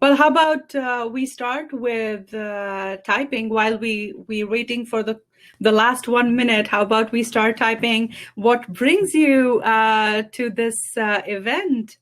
Well, how about we start with typing while we're waiting for the last 1 minute. How about we start typing what brings you to this event?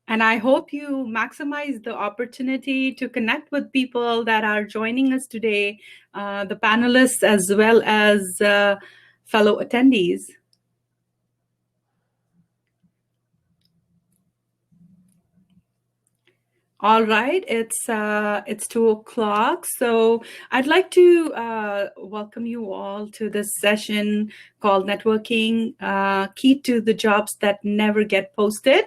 And I hope you maximize the opportunity to connect with people that are joining us today, the panelists as well as fellow attendees. All right, it's 2:00, so I'd like to welcome you all to this session called Networking, Key to the Jobs That Never Get Posted.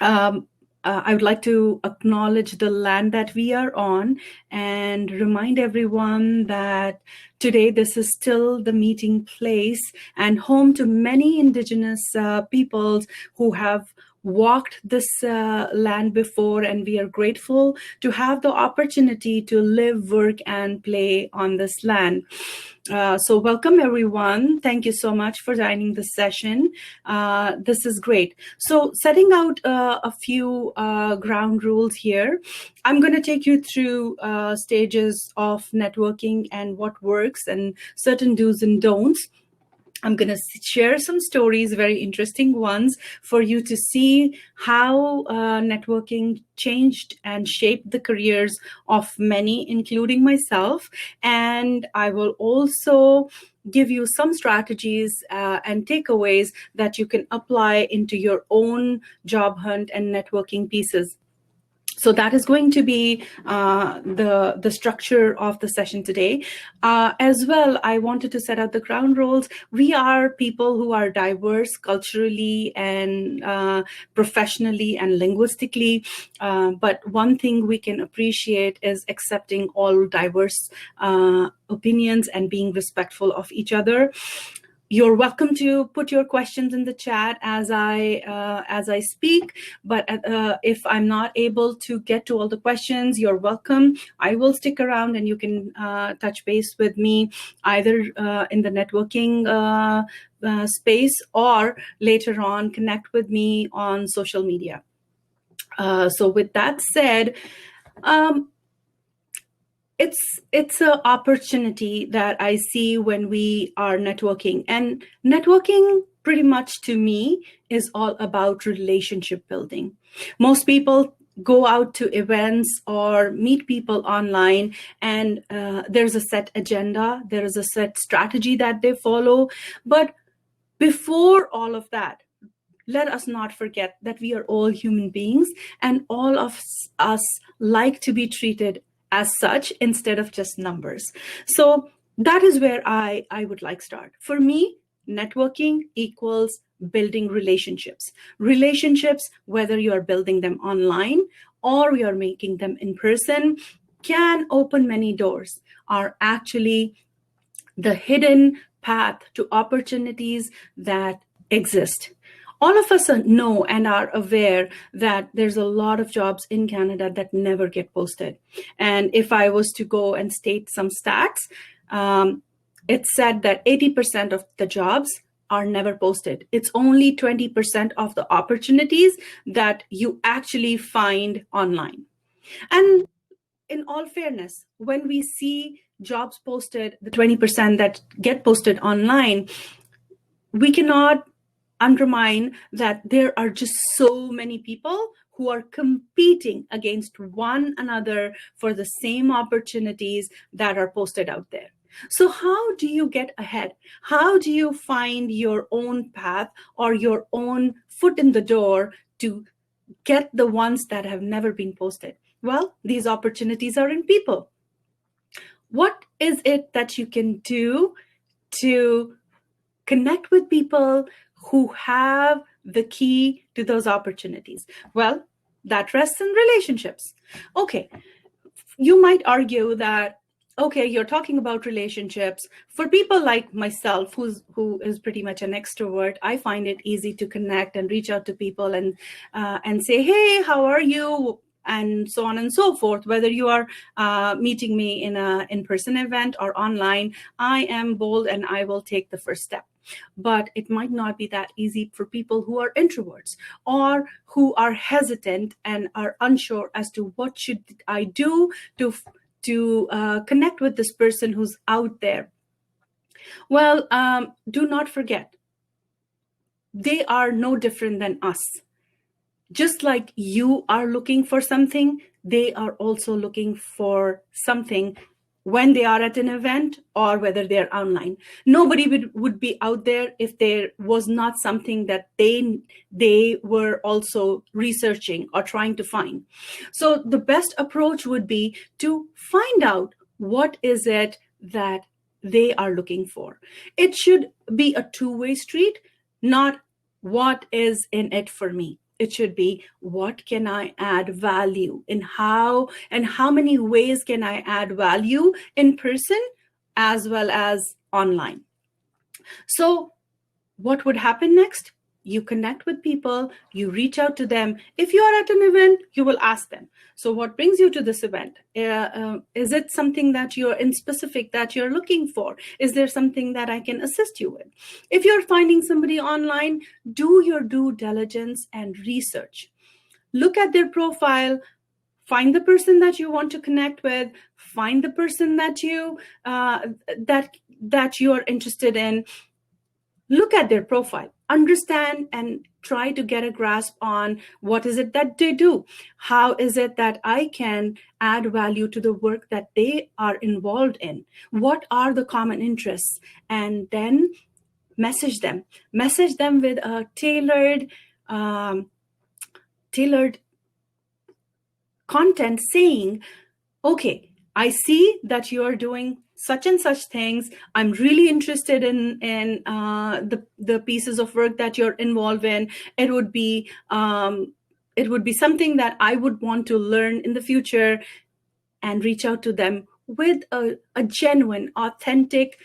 I would like to acknowledge the land that we are on and remind everyone that today this is still the meeting place and home to many Indigenous peoples who have walked this land before, and we are grateful to have the opportunity to live, work, and play on this land. So welcome everyone. Thank you so much for joining this session. This is great. So setting out a few ground rules here. I'm going to take you through stages of networking and what works and certain do's and don'ts. I'm going to share some stories, very interesting ones, for you to see how networking changed and shaped the careers of many, including myself. And I will also give you some strategies and takeaways that you can apply into your own job hunt and networking pieces. So that is going to be the structure of the session today. As well, I wanted to set out the ground rules. We are people who are diverse culturally and professionally and linguistically. But one thing we can appreciate is accepting all diverse opinions and being respectful of each other. You're welcome to put your questions in the chat as I speak, but if I'm not able to get to all the questions, you're welcome. I will stick around and you can touch base with me either in the networking space or later on connect with me on social media. So with that said, it's an opportunity that I see when we are networking. And networking, pretty much to me, is all about relationship building. Most people go out to events or meet people online, and there's a set agenda, there is a set strategy that they follow. But before all of that, let us not forget that we are all human beings, and all of us like to be treated as such instead of just numbers. So that is where I would like to start. For me, networking equals building relationships. Relationships, whether you are building them online or you are making them in person, can open many doors, are actually the hidden path to opportunities that exist. All of us know and are aware that there's a lot of jobs in Canada that never get posted. And if I was to go and state some stats, it's said that 80% of the jobs are never posted. It's only 20% of the opportunities that you actually find online. And in all fairness, when we see jobs posted, the 20% that get posted online, we cannot undermine that there are just so many people who are competing against one another for the same opportunities that are posted out there. So how do you get ahead? How do you find your own path or your own foot in the door to get the ones that have never been posted? Well, these opportunities are in people. What is it that you can do to connect with people who have the key to those opportunities? Well, that rests in relationships. Okay, you might argue that, okay, you're talking about relationships. For people like myself, who is pretty much an extrovert, I find it easy to connect and reach out to people and say, hey, how are you? And so on and so forth. Whether you are meeting me in an in-person event or online, I am bold and I will take the first step. But it might not be that easy for people who are introverts or who are hesitant and are unsure as to what should I do to connect with this person who's out there. Well, do not forget, they are no different than us. Just like you are looking for something, they are also looking for something when they are at an event or whether they're online. Nobody would be out there if there was not something that they were also researching or trying to find. So the best approach would be to find out what is it that they are looking for. It should be a two-way street, not what is in it for me. It should be, what can I add value in, how many ways can I add value in person as well as online. So what would happen next? You connect with people, you reach out to them. If you are at an event, you will ask them, so what brings you to this event? Is it something that you're in specific that you're looking for? Is there something that I can assist you with? If you're finding somebody online, do your due diligence and research. Look at their profile, find the person that you want to connect with, find the person that you that you're interested in. Look at their profile, understand and try to get a grasp on what is it that they do. How is it that I can add value to the work that they are involved in? What are the common interests? And then message them with a tailored content saying, okay, I see that you are doing such and such things. I'm really interested in the pieces of work that you're involved in. It would be something that I would want to learn in the future, and reach out to them with a genuine, authentic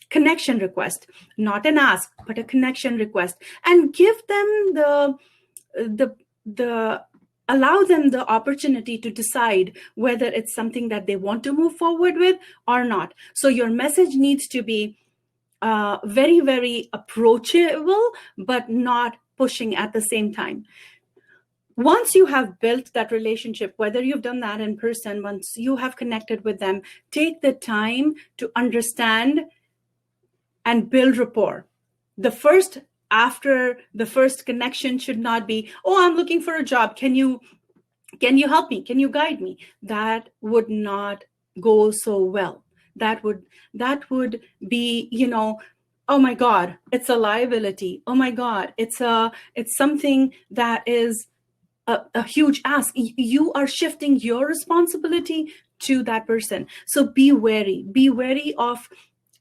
connection request, not an ask, but a connection request, and give them allow them the opportunity to decide whether it's something that they want to move forward with or not. So your message needs to be very, very approachable, but not pushing at the same time. Once you have built that relationship, whether you've done that in person, once you have connected with them, take the time to understand and build rapport. After the first connection should not be, oh, I'm looking for a job. Can you help me? Can you guide me? That would not go so well. That would be, oh my God, it's a liability. Oh my God, it's something that is a huge ask. You are shifting your responsibility to that person. So be wary of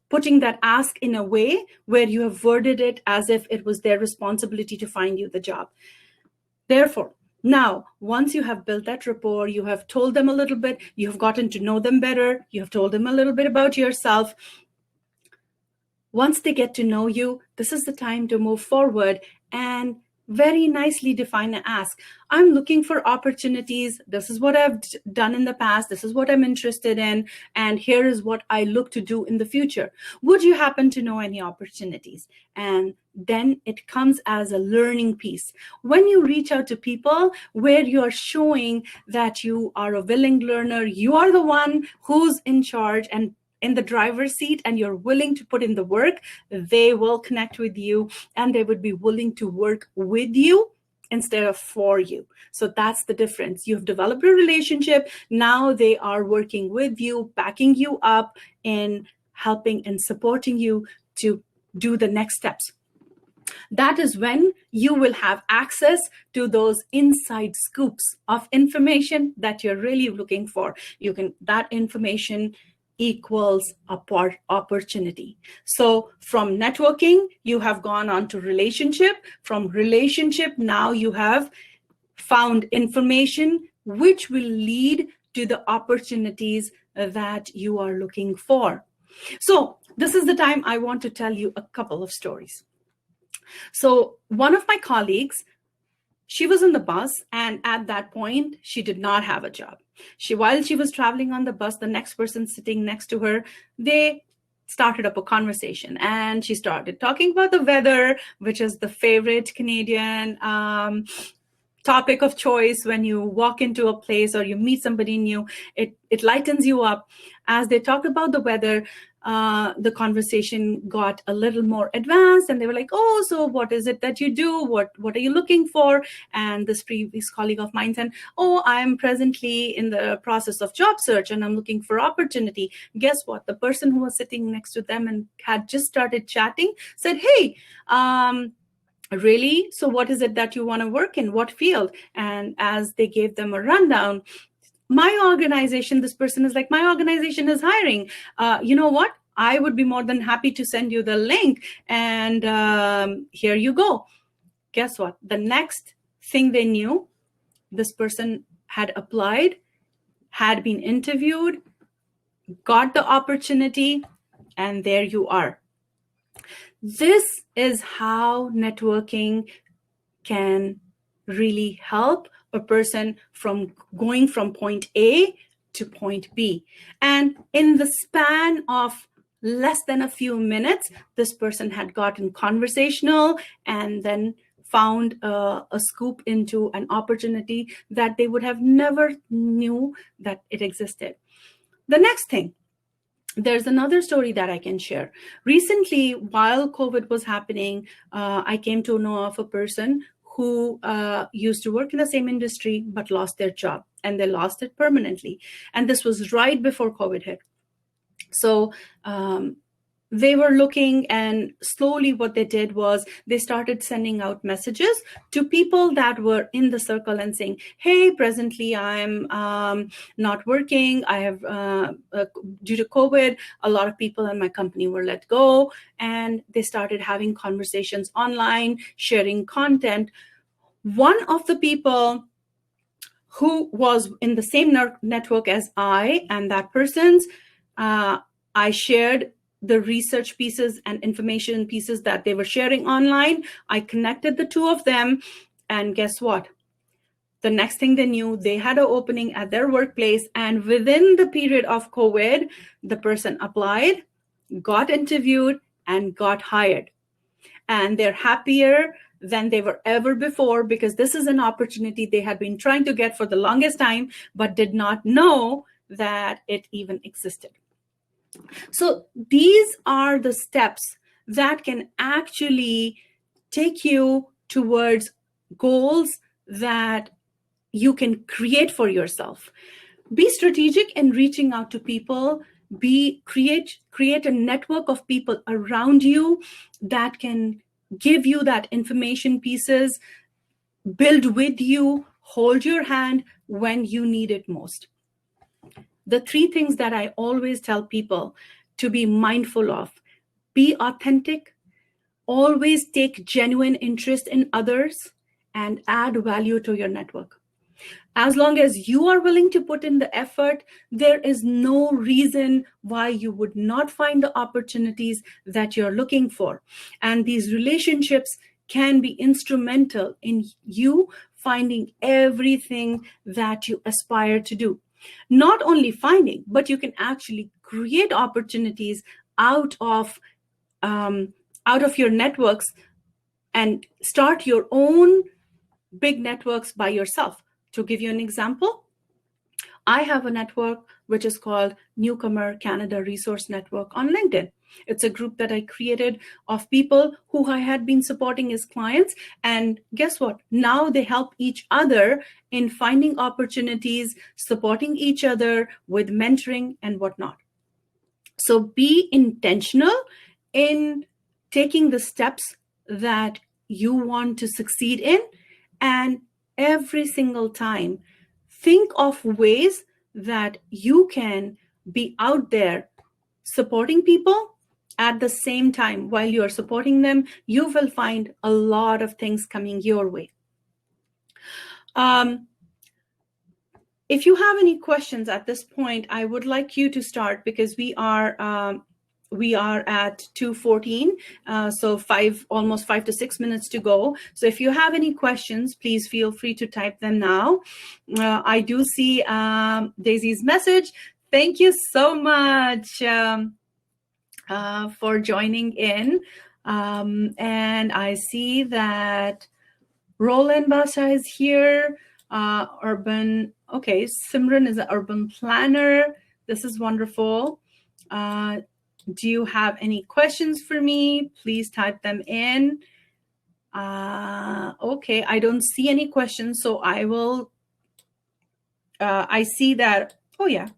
putting that ask in a way where you have worded it as if it was their responsibility to find you the job. Therefore, now, once you have built that rapport, you have told them a little bit, you have gotten to know them better, you have told them a little bit about yourself. Once they get to know you, this is the time to move forward and very nicely define an ask. I'm looking for opportunities. This is what I've done in the past. This is what I'm interested in. And here is what I look to do in the future. Would you happen to know any opportunities? And then it comes as a learning piece. When you reach out to people where you're showing that you are a willing learner, you are the one who's in charge and in the driver's seat, and you're willing to put in the work, they will connect with you and they would be willing to work with you instead of for you. So that's the difference. You've developed a relationship. Now they are working with you, backing you up, and helping and supporting you to do the next steps. That is when you will have access to those inside scoops of information that you're really looking for. That information equals opportunity. So from networking, you have gone on to relationship. From relationship, now you have found information which will lead to the opportunities that you are looking for. So this is the time I want to tell you a couple of stories. So one of my colleagues, she was on the bus, and at that point, she did not have a job. While she was traveling on the bus, the next person sitting next to her, they started up a conversation, and she started talking about the weather, which is the favorite Canadian topic of choice when you walk into a place or you meet somebody new. It lightens you up. As they talked about the weather, the conversation got a little more advanced, and they were like, oh, so what is it that you do? What are you looking for? And this previous colleague of mine said, oh, I'm presently in the process of job search and I'm looking for opportunity. Guess what? The person who was sitting next to them and had just started chatting said, hey, really? So what is it that you want to work in? What field? And as they gave them a rundown, my organization, this person is like, my organization is hiring. You know what? I would be more than happy to send you the link. And here you go. Guess what? The next thing they knew, this person had applied, had been interviewed, got the opportunity, and there you are. This is how networking can really help a person from going from point A to point B. And in the span of less than a few minutes, this person had gotten conversational and then found a scoop into an opportunity that they would have never knew that it existed. The next thing, there's another story that I can share. Recently, while COVID was happening, I came to know of a person who used to work in the same industry but lost their job, and they lost it permanently. And this was right before COVID hit. So they were looking, and slowly what they did was they started sending out messages to people that were in the circle and saying, hey, presently I'm not working. I have, due to COVID, a lot of people in my company were let go. And they started having conversations online, sharing content. One of the people who was in the same network as I and that person's, I shared the research pieces and information pieces that they were sharing online. I connected the two of them, and guess what? The next thing they knew, they had an opening at their workplace, and within the period of COVID, the person applied, got interviewed, and got hired. And they're happier than they were ever before, because this is an opportunity they had been trying to get for the longest time, but did not know that it even existed. So these are the steps that can actually take you towards goals that you can create for yourself. Be strategic in reaching out to people. Create a network of people around you that can give you that information pieces, build with you, hold your hand when you need it most. The three things that I always tell people to be mindful of: be authentic, always take genuine interest in others, and add value to your network. As long as you are willing to put in the effort, there is no reason why you would not find the opportunities that you're looking for. And these relationships can be instrumental in you finding everything that you aspire to do. Not only finding, but you can actually create opportunities out of your networks and start your own big networks by yourself. To give you an example, I have a network which is called Newcomer Canada Resource Network on LinkedIn. It's a group that I created of people who I had been supporting as clients. And guess what? Now they help each other in finding opportunities, supporting each other with mentoring and whatnot. So be intentional in taking the steps that you want to succeed in. And every single time, think of ways that you can be out there supporting people. At the same time, while you're supporting them, you will find a lot of things coming your way. If you have any questions at this point, I would like you to start, because we are at 2:14, so almost 5 to 6 minutes to go. So if you have any questions, please feel free to type them now. I do see Daisy's message. Thank you so much. for joining in. And I see that Roland Basha is here. Okay, Simran is an urban planner. This is wonderful. Do you have any questions for me? Please type them in. Okay, I don't see any questions, so I will. I see that. Oh, yeah.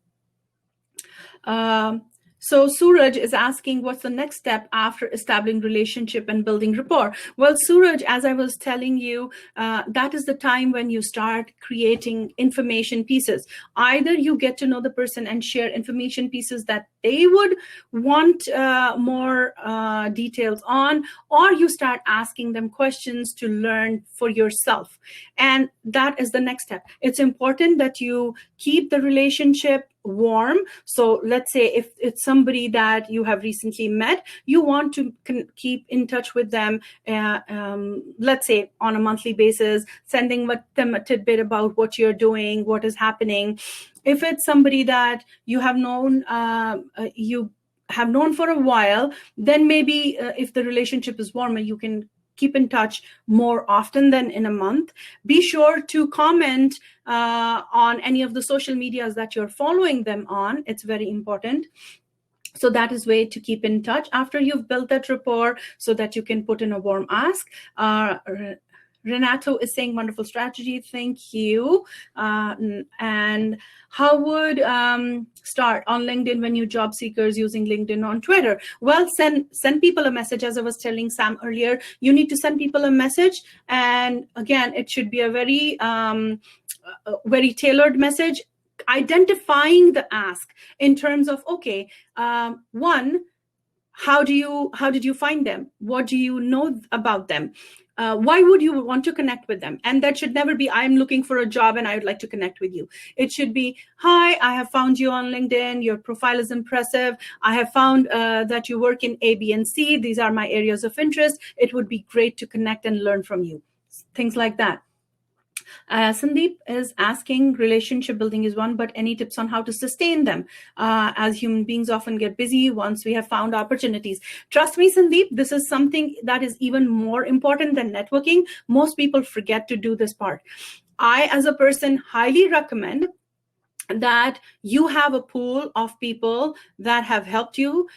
So Suraj is asking, what's the next step after establishing relationship and building rapport? Well, Suraj, as I was telling you, that is the time when you start creating information pieces. Either you get to know the person and share information pieces that they would want more details on, or you start asking them questions to learn for yourself. And that is the next step. It's important that you keep the relationship warm. So let's say if it's somebody that you have recently met, you want to keep in touch with them, let's say on a monthly basis, sending them a tidbit about what you're doing, what is happening. If it's somebody that you have known, for a while, then maybe if the relationship is warmer, you can keep in touch more often than in a month. Be sure to comment on any of the social medias that you're following them on. It's very important. So that is way to keep in touch after you've built that rapport, so that you can put in a warm ask. Renato is saying, wonderful strategy, thank you. And how would start on LinkedIn when you job seekers using LinkedIn on Twitter? Well, send people a message. As I was telling Sam earlier, you need to send people a message. And again, it should be a very tailored message, identifying the ask in terms of, okay, one, how did you find them? What do you know about them? Why would you want to connect with them? And that should never be, I'm looking for a job and I would like to connect with you. It should be, hi, I have found you on LinkedIn. Your profile is impressive. I have found that you work in A, B, and C. These are my areas of interest. It would be great to connect and learn from you. Things like that. Sandeep is asking, relationship building is one, but any tips on how to sustain them? As human beings often get busy once we have found opportunities. Trust me, Sandeep, this is something that is even more important than networking. Most people forget to do this part. I, as a person, highly recommend that you have a pool of people that have helped you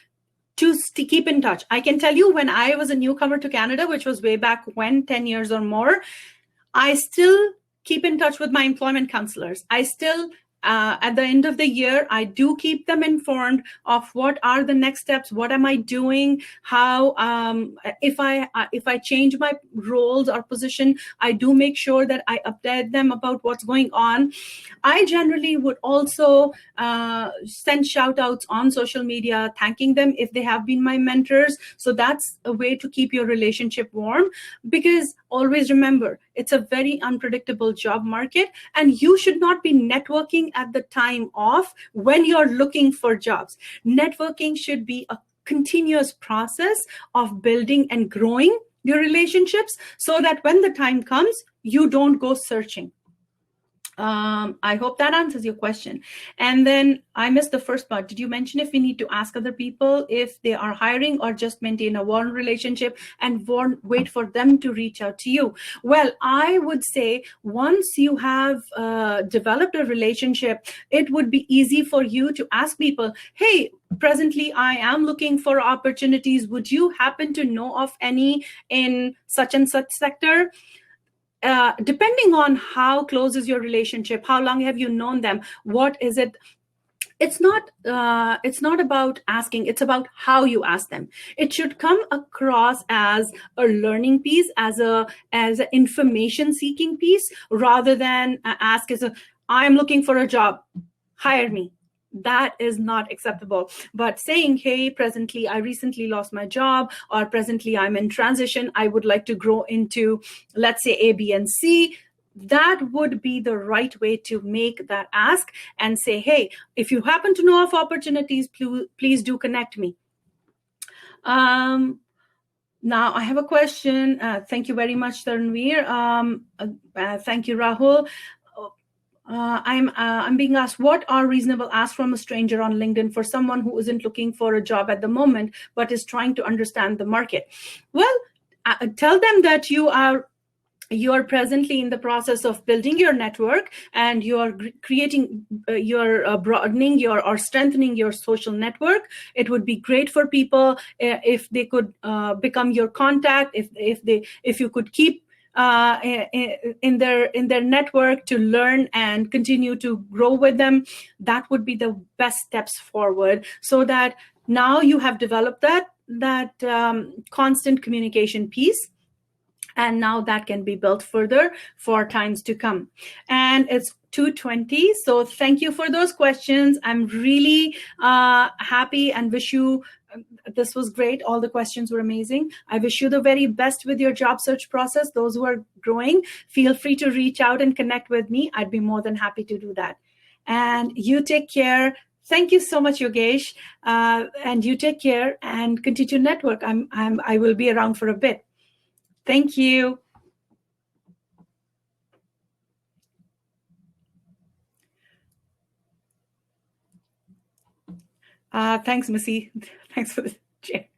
to keep in touch. I can tell you, when I was a newcomer to Canada, which was way back when, 10 years or more, I still keep in touch with my employment counselors. I still, at the end of the year, I do keep them informed of what are the next steps, what am I doing, how, if I change my roles or position, I do make sure that I update them about what's going on. I generally would also send shout outs on social media, thanking them if they have been my mentors. So that's a way to keep your relationship warm, because always remember, it's a very unpredictable job market, and you should not be networking at the time off when you're looking for jobs. Networking should be a continuous process of building and growing your relationships, so that when the time comes, you don't go searching. I hope that answers your question. And then I missed the first part. Did you mention if we need to ask other people if they are hiring, or just maintain a warm relationship and wait for them to reach out to you? Well, I would say once you have developed a relationship, it would be easy for you to ask people, hey, presently I am looking for opportunities. Would you happen to know of any in such and such sector? Depending on how close is your relationship, how long have you known them, what is it? It's not about asking, it's about how you ask them. It should come across as a learning piece, as an information seeking piece, rather than ask as I'm looking for a job, hire me. That is not acceptable. But saying, hey, presently I recently lost my job, or presently I'm in transition, I would like to grow into, let's say, A, B, and C, that would be the right way to make that ask, and say, hey, if you happen to know of opportunities, please do connect me. Now I have a question. Thank you very much, Tanveer. Thank you, Rahul. I'm being asked, what are reasonable asks from a stranger on LinkedIn for someone who isn't looking for a job at the moment but is trying to understand the market? Well, tell them that you are presently in the process of building your network, and you're creating you're broadening your or strengthening your social network. It would be great for people if they could become your contact, if you could keep in their network to learn and continue to grow with them. That would be the best steps forward, so that now you have developed that constant communication piece, and now that can be built further for times to come. And it's 2:20, so thank you for those questions. I'm really happy and wish you, this was great. All the questions were amazing. I wish you the very best with your job search process. Those who are growing, feel free to reach out and connect with me. I'd be more than happy to do that. And you take care. Thank you so much, Yogesh. And you take care and continue to network. I will be around for a bit. Thank you. Thanks, Missy. Thanks for the chat.